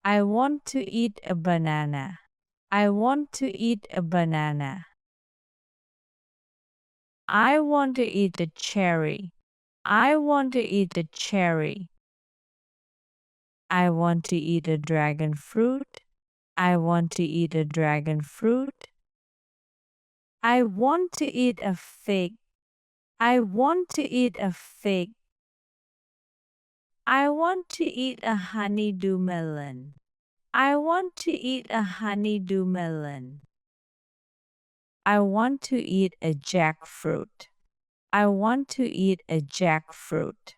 I want to eat a banana. I want to eat a banana. I want to eat a cherry. I want to eat a cherry. I want to eat a dragon fruit. I want to eat a dragon fruit. I want to eat a fig. I want to eat a fig. I want to eat a honeydew melon. I want to eat a honeydew melon. I want to eat a jackfruit. I want to eat a jackfruit.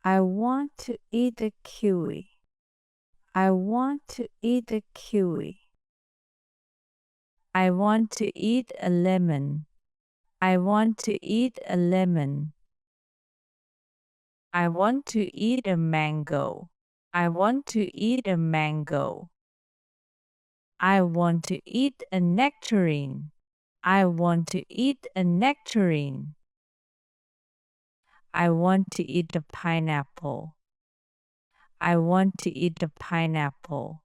I want to eat a kiwi. I want to eat a kiwi. I want to eat a lemon. I want to eat a lemon. I want to eat a mango. I want to eat a mango. I want to eat a nectarine. I want to eat a nectarine. I want to eat a pineapple. I want to eat a pineapple.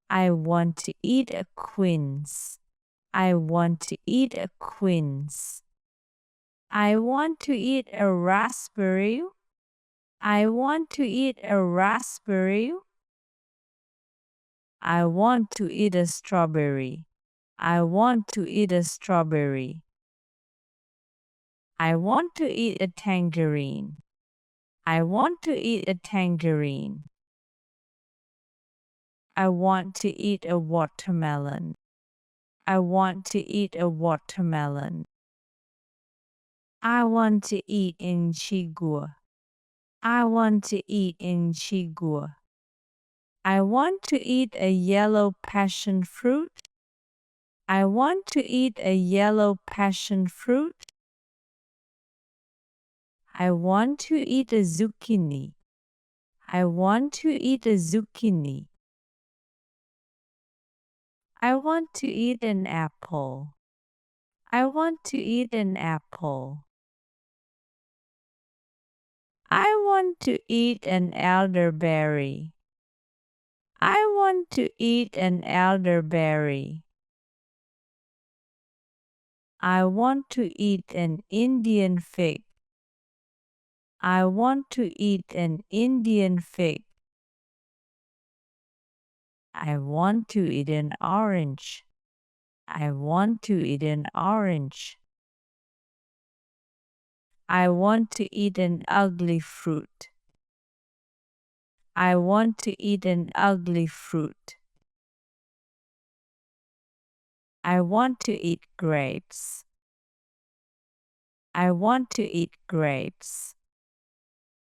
I want to eat a quince. I want to eat a quince. I want to eat a raspberry. I want to eat a raspberry. I want to eat a strawberry. I want to eat a strawberry. I want to eat a tangerine. I want to eat a tangerine. I want to eat a watermelon. I want to eat a watermelon. I want to eat inchigua. I want to eat inchigua. I want to eat a yellow passion fruit. I want to eat a yellow passion fruit. I want to eat a zucchini. I want to eat a zucchini. I want to eat an apple. I want to eat an apple. I want to eat an elderberry. I want to eat an elderberry. I want to eat an Indian fig. I want to eat an Indian fig. I want to eat an orange. I want to eat an orange. I want to eat an ugly fruit. I want to eat an ugly fruit. I want to eat grapes. I want to eat grapes.